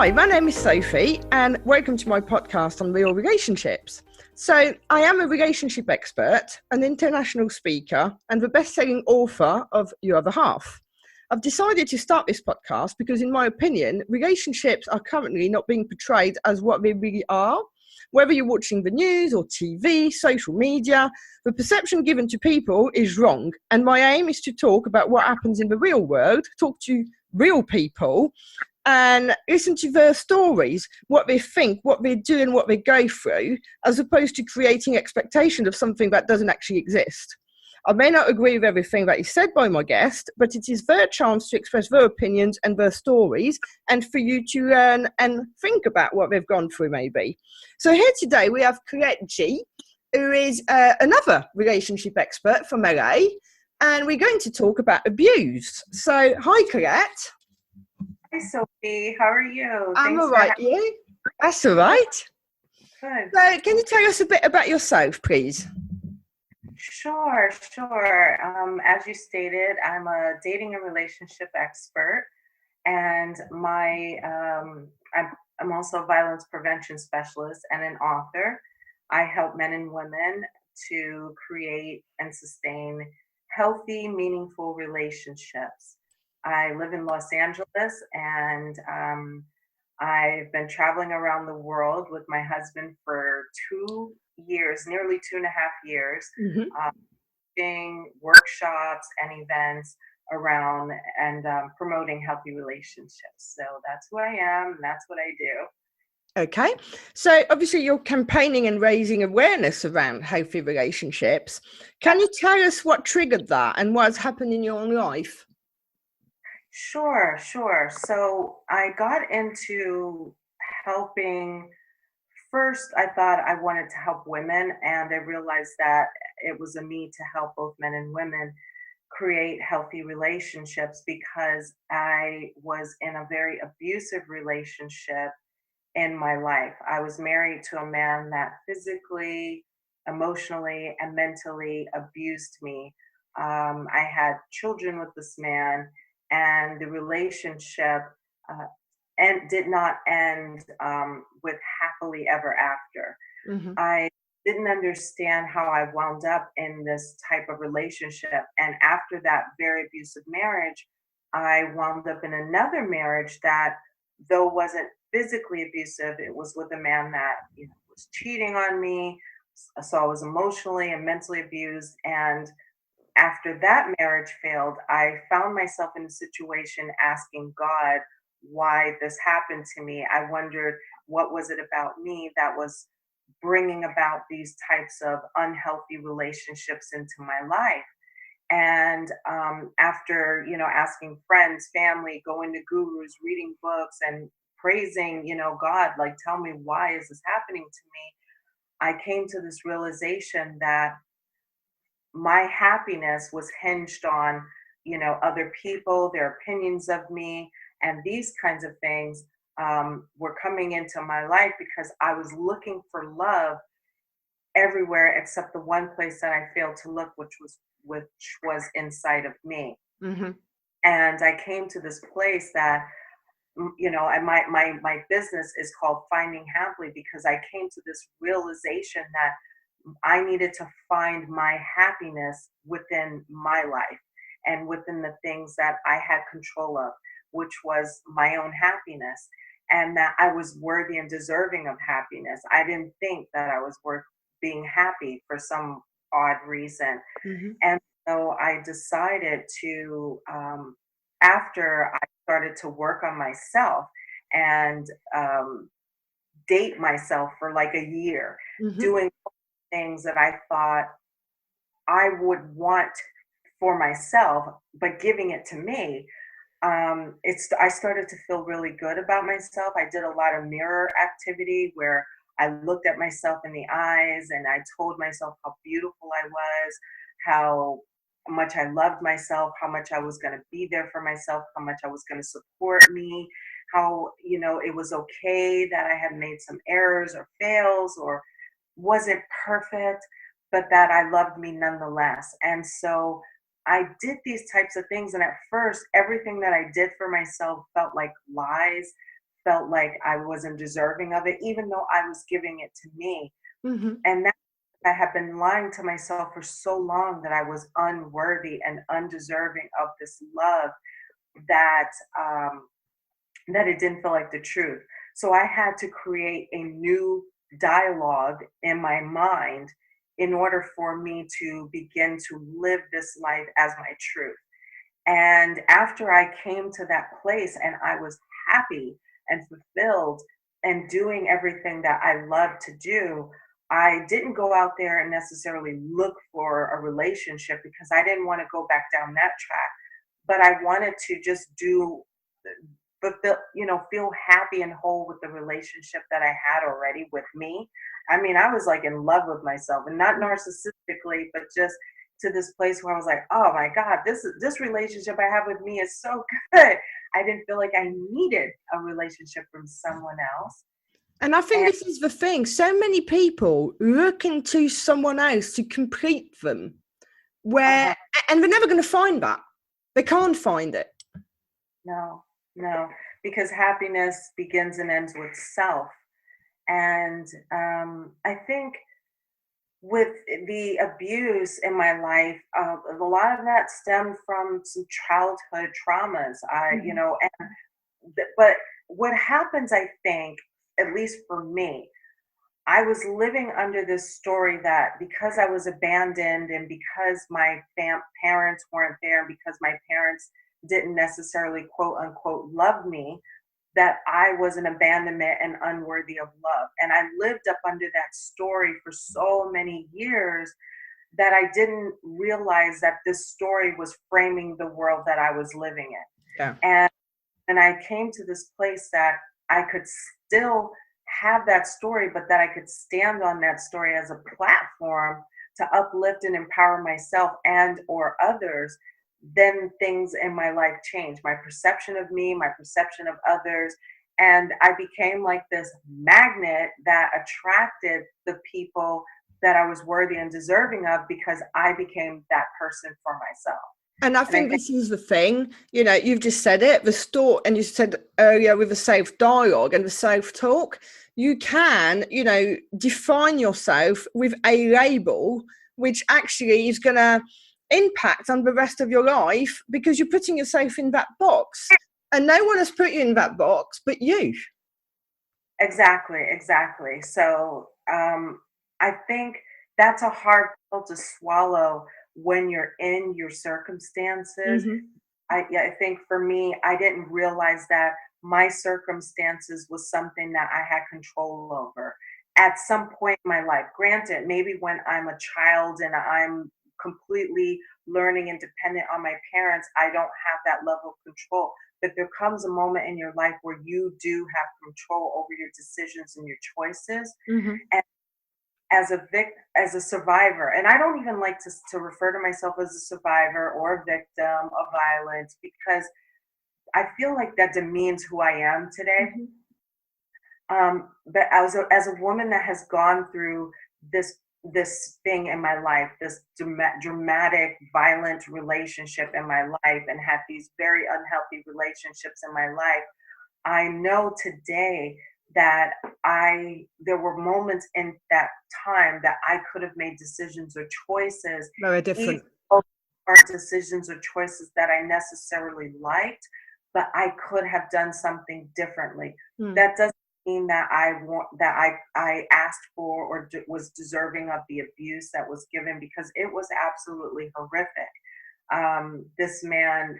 Hi, my name is Sophie and welcome to my podcast on real relationships. So I am a relationship expert, an international speaker and the best-selling author of Your Other Half. I've decided to start this podcast because in my opinion, relationships are currently not being portrayed as what they really are. Whether you're watching the news or TV, social media, the perception given to people is wrong. And my aim is to talk about what happens in the real world, talk to real people and listen to their stories, what they think, what they do and what they go through, as opposed to creating expectations of something that doesn't actually exist. I may not agree with everything that is said by my guest, but it is their chance to express their opinions and their stories and for you to learn and think about what they've gone through maybe. So here today we have Collette Gee, who is another relationship expert from LA, and we're going to talk about abuse. So hi Collette. Hi, Sophie. How are you? I'm all right, you? That's all right. Good. So can you tell us a bit about yourself, please? Sure. As you stated, I'm a dating and relationship expert, and I'm also a violence prevention specialist and an author. I help men and women to create and sustain healthy, meaningful relationships. I live in Los Angeles, and I've been traveling around the world with my husband for 2 years, nearly 2.5 years, doing workshops and events around and promoting healthy relationships. So that's who I am, and that's what I do. Okay. So obviously you're campaigning and raising awareness around healthy relationships. Can you tell us what triggered that and what's happened in your own life? Sure. So I got into helping. First, I thought I wanted to help women, and I realized that it was a need to help both men and women create healthy relationships because I was in a very abusive relationship in my life. I was married to a man that physically, emotionally, and mentally abused me. I had children with this man, and the relationship uh, and did not end with happily ever after. Mm-hmm. I didn't understand how I wound up in this type of relationship. And after that very abusive marriage, I wound up in another marriage that, though wasn't physically abusive, it was with a man that was cheating on me. So I was emotionally and mentally abused. And after that marriage failed, I found myself in a situation asking God why this happened to me. I wondered what was it about me that was bringing about these types of unhealthy relationships into my life. And after asking friends, family, going to gurus, reading books, and praising God, like, tell me, why is this happening to me? I came to this realization that my happiness was hinged on other people, their opinions of me, and these kinds of things were coming into my life because I was looking for love everywhere except the one place that I failed to look, which was inside of me. Mm-hmm. And I came to this place that and my business is called Finding Happily, because I came to this realization that I needed to find my happiness within my life and within the things that I had control of, which was my own happiness, and that I was worthy and deserving of happiness. I didn't think that I was worth being happy for some odd reason. Mm-hmm. And so I decided to, after I started to work on myself and date myself for like a year, Mm-hmm. doing things that I thought I would want for myself, but giving it to me, I started to feel really good about myself. I did a lot of mirror activity where I looked at myself in the eyes and I told myself how beautiful I was, how much I loved myself, how much I was going to be there for myself, how much I was going to support me, how, it was okay that I had made some errors or fails or wasn't perfect, but that I loved me nonetheless. And so I did these types of things. And at first, everything that I did for myself felt like lies, felt like I wasn't deserving of it, even though I was giving it to me. Mm-hmm. And that I have been lying to myself for so long that I was unworthy and undeserving of this love that that it didn't feel like the truth. So I had to create a new dialogue in my mind in order for me to begin to live this life as my truth. And after I came to that place and I was happy and fulfilled and doing everything that I love to do, I didn't go out there and necessarily look for a relationship because I didn't want to go back down that track. But I wanted to just do, but feel happy and whole with the relationship that I had already with me. I mean, I was like in love with myself, and not narcissistically, but just to this place where I was like, oh my God, this relationship I have with me is so good. I didn't feel like I needed a relationship from someone else. And I think this is the thing. So many people look into someone else to complete them, and they're never going to find that. They can't find it. No, because happiness begins and ends with self. And I think with the abuse in my life, a lot of that stemmed from some childhood traumas. But what happens, I think, at least for me, I was living under this story that because I was abandoned and because my parents weren't there, because my parents didn't necessarily quote unquote love me, that I was an abandonment and unworthy of love. And I lived up under that story for so many years that I didn't realize that this story was framing the world that I was living in. Yeah. And I came to this place that I could still have that story, but that I could stand on that story as a platform to uplift and empower myself and or others. Then things in my life changed. My perception of me, my perception of others, and I became like this magnet that attracted the people that I was worthy and deserving of because I became that person for myself. And I think this is the thing, you've just said it, and you said earlier with the safe dialogue and the safe talk, you can, define yourself with a label, which actually is going to impact on the rest of your life because you're putting yourself in that box. And no one has put you in that box but you. Exactly. So I think that's a hard pill to swallow when you're in your circumstances. Mm-hmm. I think for me, I didn't realize that my circumstances was something that I had control over at some point in my life. Granted, maybe when I'm a child and I'm completely learning and dependent on my parents, I don't have that level of control. But there comes a moment in your life where you do have control over your decisions and your choices. Mm-hmm. And as a survivor, and I don't even like to refer to myself as a survivor or a victim of violence because I feel like that demeans who I am today. But as a woman that has gone through this thing in my life, this dramatic, violent relationship in my life, and had these very unhealthy relationships in my life, I know today that there were moments in that time that I could have made decisions or choices, very different, decisions or choices that I necessarily liked, but I could have done something differently. That doesn't mean that I asked for or was deserving of the abuse that was given, because it was absolutely horrific. This man,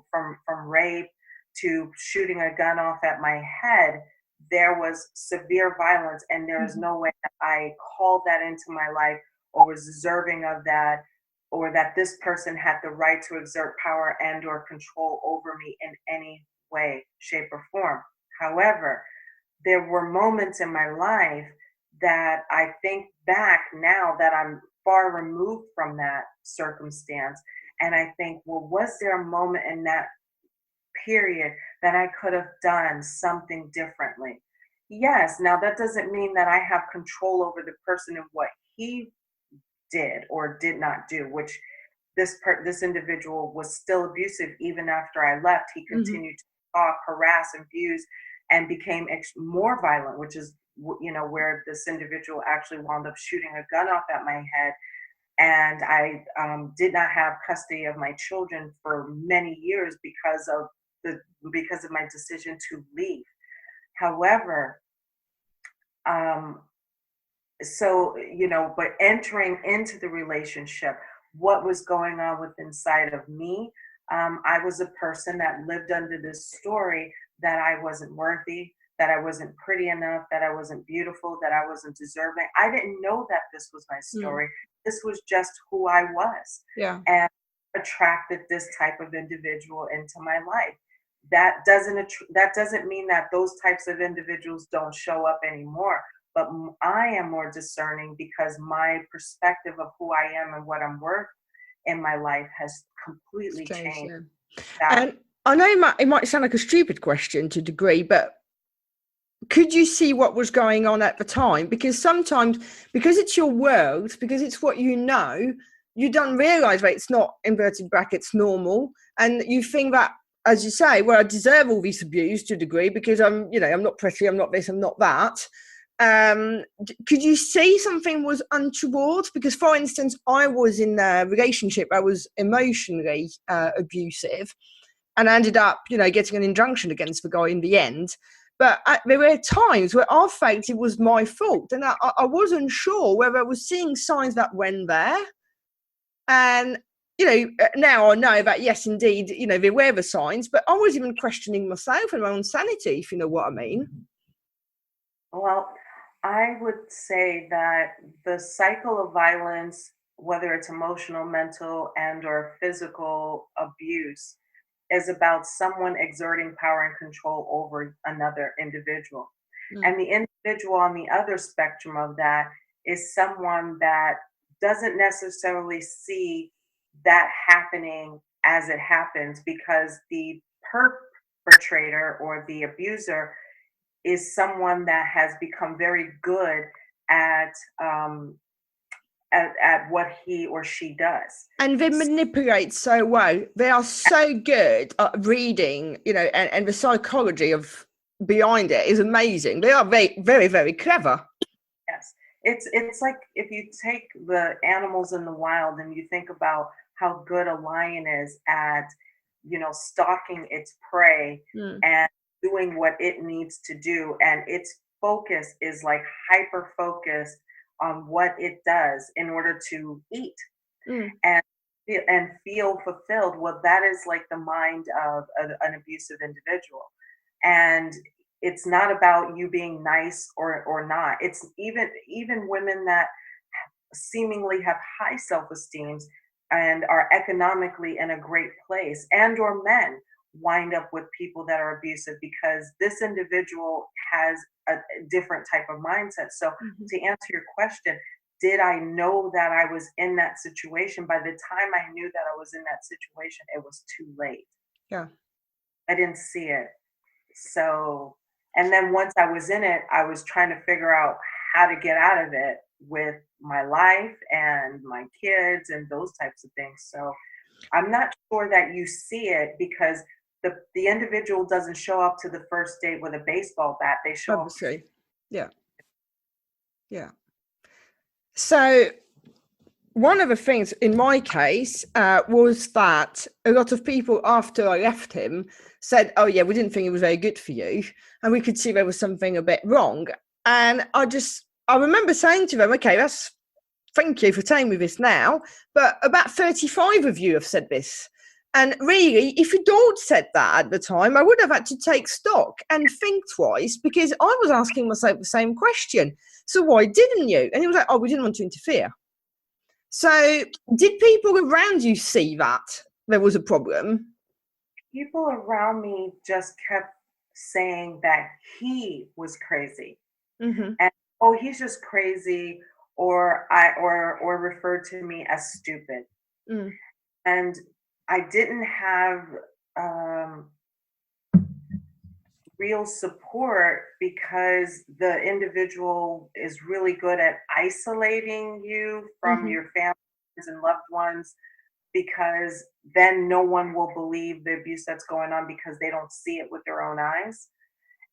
from rape to shooting a gun off at my head, there was severe violence, and there is no way that I called that into my life or was deserving of that, or that this person had the right to exert power and or control over me in any way, shape, or form. However, there were moments in my life that I think back now that I'm far removed from that circumstance, and I think, well, was there a moment in that period that I could have done something differently? Yes. Now that doesn't mean that I have control over the person and what he did or did not do, which this individual was still abusive even after I left. He continued to talk, harass, abuse, and became more violent, which is, where this individual actually wound up shooting a gun off at my head. And I did not have custody of my children for many years because of my decision to leave. However, but entering into the relationship, what was going on with inside of me, I was a person that lived under this story that I wasn't worthy, that I wasn't pretty enough, that I wasn't beautiful, that I wasn't deserving. I didn't know that this was my story. This was just who I was. Yeah. And attracted this type of individual into my life. That doesn't mean that those types of individuals don't show up anymore. But I am more discerning because my perspective of who I am and what I'm worth in my life has completely changed. Yeah. And I know it might sound like a stupid question to a degree, but could you see what was going on at the time? Because sometimes, because it's your world, because it's what you know, you don't realise that it's not, inverted brackets, normal. And you think that, as you say, well, I deserve all this abuse to a degree because I'm not pretty, I'm not this, I'm not that. Could you see something was untoward? Because, for instance, I was in a relationship, I was emotionally abusive, and I ended up, getting an injunction against the guy in the end. But there were times where I felt it was my fault, and I wasn't sure whether I was seeing signs that went there. And, now I know that, yes, indeed, there were the signs, but I was even questioning myself and my own sanity, if you know what I mean. Well, I would say that the cycle of violence, whether it's emotional, mental, and or physical abuse, is about someone exerting power and control over another individual. And the individual on the other spectrum of that is someone that doesn't necessarily see that happening as it happens, because the perpetrator or the abuser is someone that has become very good at what he or she does. And they manipulate so well. They are so good at reading, and the psychology of behind it is amazing. They are very, very, very clever. Yes. It's like if you take the animals in the wild and you think about how good a lion is at, stalking its prey and doing what it needs to do, and its focus is like hyper focused on what it does in order to eat and feel fulfilled. Well, that is like the mind of an abusive individual. And it's not about you being nice or not. It's even women that seemingly have high self-esteem and are economically in a great place, and or men wind up with people that are abusive because this individual has a different type of mindset. So to answer your question, did I know that I was in that situation? By the time I knew that I was in that situation, it was too late. Yeah. I didn't see it. So, and then once I was in it, I was trying to figure out how to get out of it with my life and my kids and those types of things. So I'm not sure that you see it because the individual doesn't show up to the first date with a baseball bat. They show Obviously. Up. Yeah. Yeah. So one of the things in my case was that a lot of people after I left him said, oh yeah, we didn't think it was very good for you. And we could see there was something a bit wrong. And I remember saying to them, okay, thank you for telling me this now, but about 35 of you have said this. And really, if you'd all said that at the time, I would have had to take stock and think twice, because I was asking myself the same question. So why didn't you? And he was like, oh, we didn't want to interfere. So did people around you see that there was a problem? People around me just kept saying that he was crazy. And, oh, he's just crazy, or referred to me as stupid. And I didn't have real support because the individual is really good at isolating you from your family and loved ones because then no one will believe the abuse that's going on because they don't see it with their own eyes.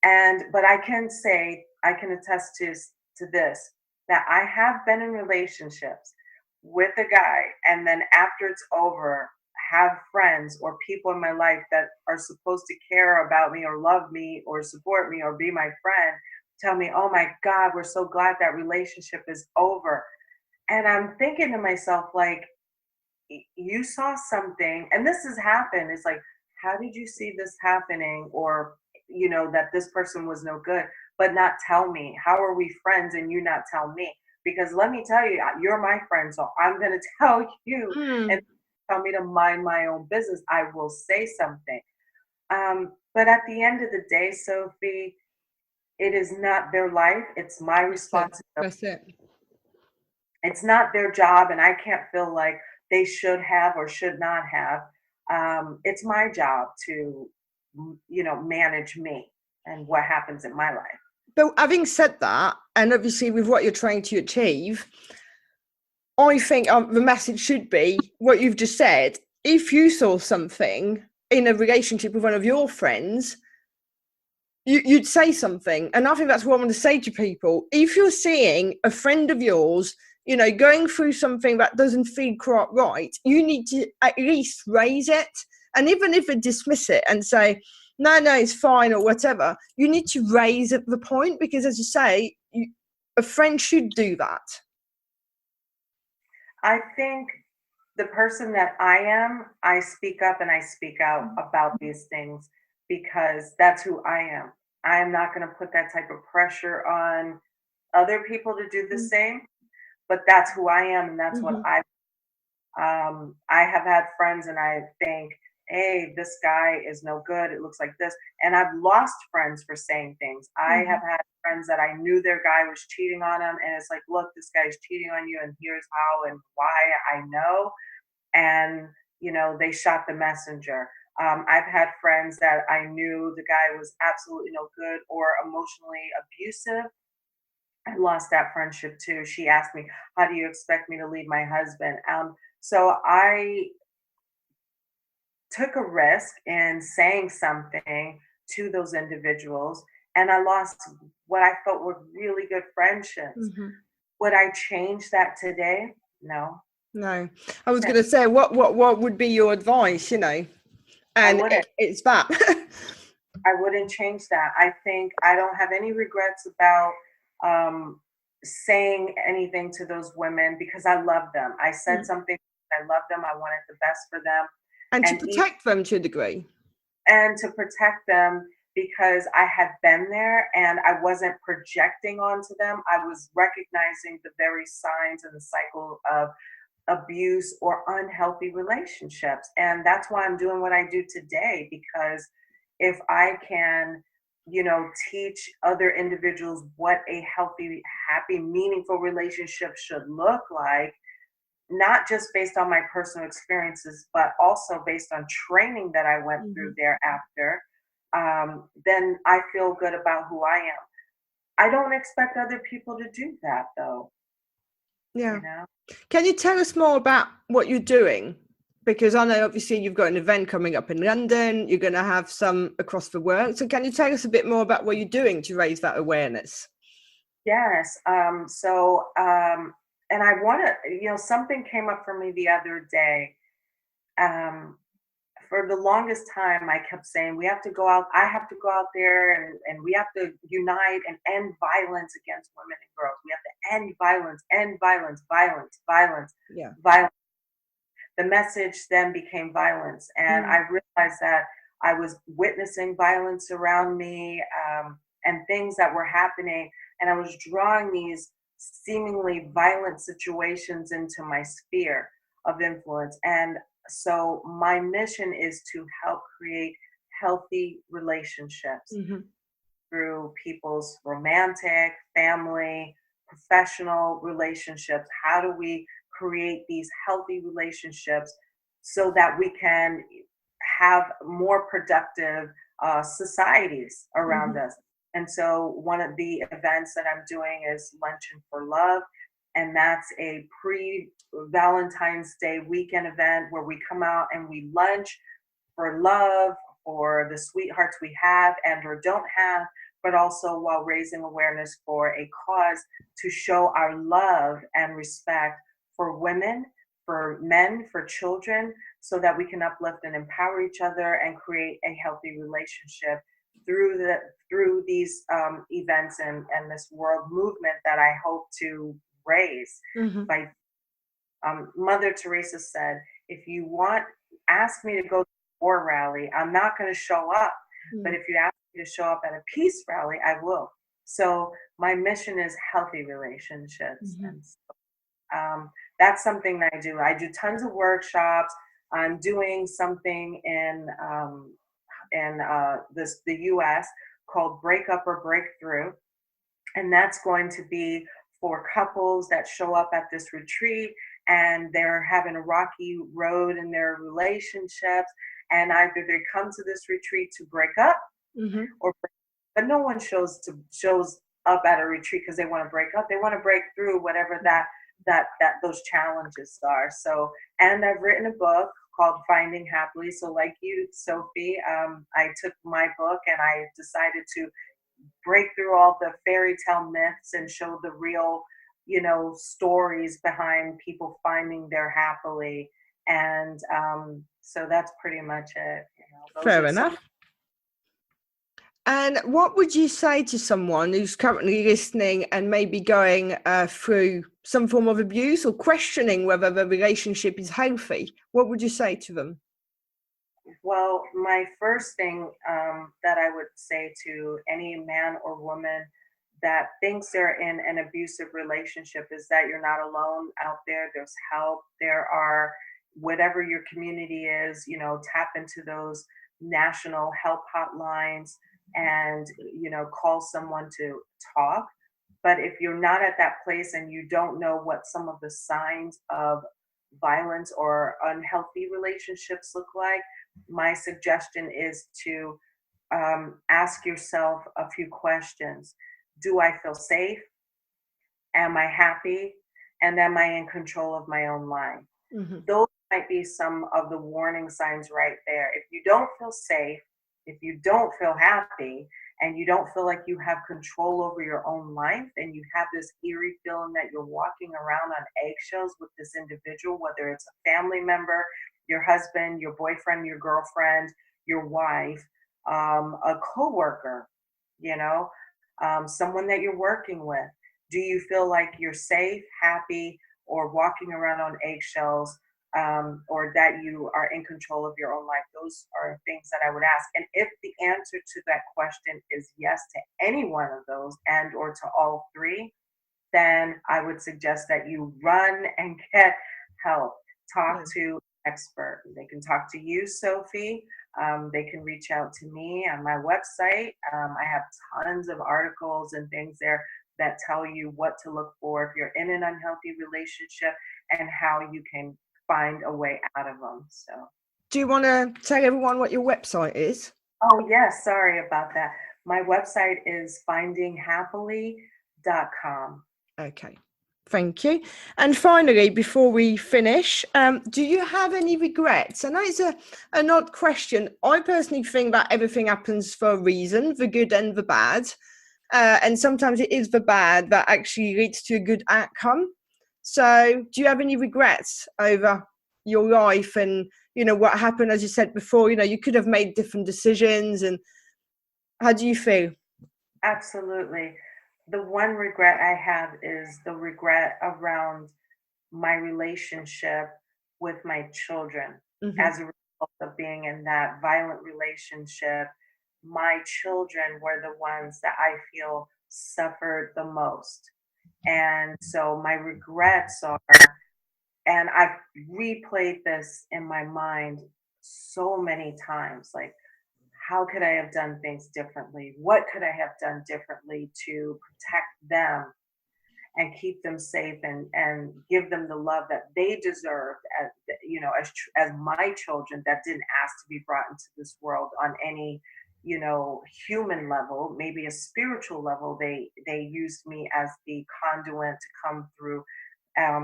And but I can say, I can attest to this, that I have been in relationships with a guy, and then after it's over, have friends or people in my life that are supposed to care about me or love me or support me or be my friend tell me, "Oh my God, we're so glad that relationship is over." And I'm thinking to myself, like, you saw something, and this has happened. It's like, how did you see this happening? Or, that this person was no good, but not tell me. How are we friends and you not tell me? Because let me tell you, you're my friend, so I'm going to tell you. And Mm. tell me to mind my own business, I will say something. But at the end of the day, Sophie, it is not their life. It's my That's it. responsibility. That's it. It's not their job, and I can't feel like they should have or should not have. It's my job to, manage me and what happens in my life. But having said that, and obviously with what you're trying to achieve, I think the message should be what you've just said. If you saw something in a relationship with one of your friends, you'd say something. And I think that's what I want to say to people. If you're seeing a friend of yours, going through something that doesn't feel quite right, you need to at least raise it. And even if they dismiss it and say, no, it's fine or whatever, you need to raise at the point, because as you say, a friend should do that. I think the person that I am, I speak up and I speak out about these things because that's who I am. I am not going to put that type of pressure on other people to do the same, but that's who I am and that's what Mm-hmm. I have had friends and I think, hey, this guy is no good. It looks like this. And I've lost friends for saying things. I Mm-hmm. have had friends that I knew their guy was cheating on them. And it's like, look, this guy's cheating on you. And here's how and why I know. And, they shot the messenger. I've had friends that I knew the guy was absolutely no good or emotionally abusive. I lost that friendship too. She asked me, how do you expect me to leave my husband? So I took a risk in saying something to those individuals, and I lost what I felt were really good friendships. Mm-hmm. Would I change that today? No. No, I was No, going to say, what would be your advice? I And wouldn't. it's that. I wouldn't change that. I think I don't have any regrets about um, saying anything to those women because I love them. I said something. I love them. I wanted the best for them, And to and protect them to a degree. to protect them because I had been there and I wasn't projecting onto them. I was recognizing the very signs and the cycle of abuse or unhealthy relationships. And that's why I'm doing what I do today, because if I can, teach other individuals what a healthy, happy, meaningful relationship should look like, not just based on my personal experiences, but also based on training that I went Mm-hmm. through thereafter, then I feel good about who I am. I don't expect other people to do that, though. Yeah. You know? Can you tell us more about what you're doing? Because I know obviously you've got an event coming up in London, you're going to have some across the world. So can you tell us a bit more about what you're doing to raise that awareness? Yes. And I want to, something came up for me the other day. Um, for the longest time, I kept saying, we have to go out, I have to go out there and we have to unite and end violence against women and girls. We have to end violence, violence, violence, Yeah. violence. The message then became violence. And Mm. I realized that I was witnessing violence around me and things that were happening. And I was drawing these seemingly violent situations into my sphere of influence. And so my mission is to help create healthy relationships Mm-hmm. through people's romantic, family, professional relationships. How do we create these healthy relationships so that we can have more productive societies around Mm-hmm. us? And so, one of the events that I'm doing is Luncheon for Love. And that's a pre-Valentine's Day weekend event where we come out and we lunch for love, for the sweethearts we have and or don't have, but also while raising awareness for a cause to show our love and respect for women, for men, for children, so that we can uplift and empower each other and create a healthy relationship through these events and this world movement that I hope to raise. Mm-hmm. By Mother Teresa said, if you want, ask me to go to a war rally, I'm not going to show up. But if you ask me to show up at a peace rally, I will. So my mission is healthy relationships. Mm-hmm. And so, that's something that I do. I do tons of workshops. I'm doing something in the U.S. called Break Up or Breakthrough, and that's going to be for couples that show up at this retreat and they're having a rocky road in their relationships, and either they come to this retreat to break up Mm-hmm. or break, but no one shows up at a retreat because they want to break up. They want to break through whatever that those challenges are. So, and I've written a book called Finding Happily. So like you, Sophie, I took my book and I decided to break through all the fairy tale myths and show the real, stories behind people finding their happily. And so that's pretty much it. Fair enough. And what would you say to someone who's currently listening and maybe going through some form of abuse or questioning whether the relationship is healthy? What would you say to them? Well, my first thing that I would say to any man or woman that thinks they're in an abusive relationship is that you're not alone out there. There's help. There are, whatever your community is, tap into those national help hotlines and, call someone to talk. But if you're not at that place and you don't know what some of the signs of violence or unhealthy relationships look like, my suggestion is to ask yourself a few questions. Do I feel safe? Am I happy? And am I in control of my own life? Mm-hmm. Those might be some of the warning signs right there. If you don't feel safe, if you don't feel happy, and you don't feel like you have control over your own life, and you have this eerie feeling that you're walking around on eggshells with this individual, whether it's a family member, your husband, your boyfriend, your girlfriend, your wife, a coworker, someone that you're working with. Do you feel like you're safe, happy, or walking around on eggshells, or that you are in control of your own life? Those are things that I would ask. And if the answer to that question is yes to any one of those and or to all three, then I would suggest that you run and get help. Talk to an expert. They can talk to you, Sophie. They can reach out to me on my website. I have tons of articles and things there that tell you what to look for if you're in an unhealthy relationship and how you can find a way out of them. So, do you want to tell everyone what your website is? Oh, yes. Sorry about that. My website is findinghappily.com. Okay. Thank you. And finally, before we finish, do you have any regrets? I know it's an odd question. I personally think that everything happens for a reason, the good and the bad. And sometimes it is the bad that actually leads to a good outcome. So do you have any regrets over your life and, what happened, as you said before, you could have made different decisions, and how do you feel? Absolutely. The one regret I have is the regret around my relationship with my children. Mm-hmm. As a result of being in that violent relationship, my children were the ones that I feel suffered the most. And so my regrets are, and I've replayed this in my mind so many times, like, how could I have done things differently? What could I have done differently to protect them and keep them safe and give them the love that they deserved, as my children that didn't ask to be brought into this world on any human level, maybe a spiritual level, they used me as the conduit to come through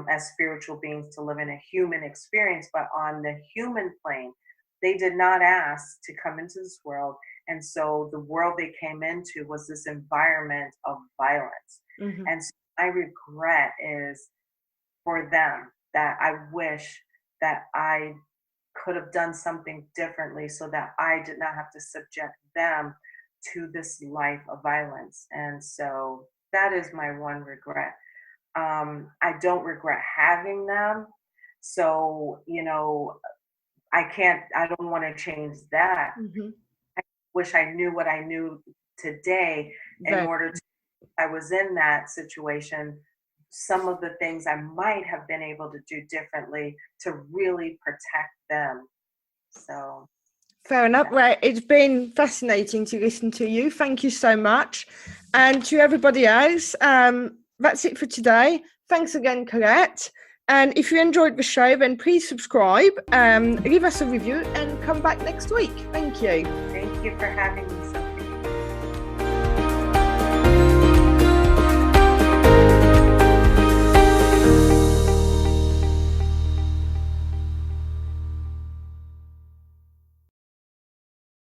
as spiritual beings to live in a human experience. But on the human plane, they did not ask to come into this world. And so the world they came into was this environment of violence. Hmm. And so my regret is for them, that I wish that I could have done something differently so that I did not have to subject them to this life of violence. And so that is my one regret. I don't regret having them. So, I don't want to change that. Hmm. I wish I knew what I knew today in Very. order to, I was in that situation, some of the things I might have been able to do differently to really protect them. So, Fair enough. yeah. Well, it's been fascinating to listen to you. Thank you so much. And to everybody else, that's it for today. Thanks again, Collette. And if you enjoyed the show, then please subscribe, leave us a review, and come back next week. Thank you. Thank you for having me.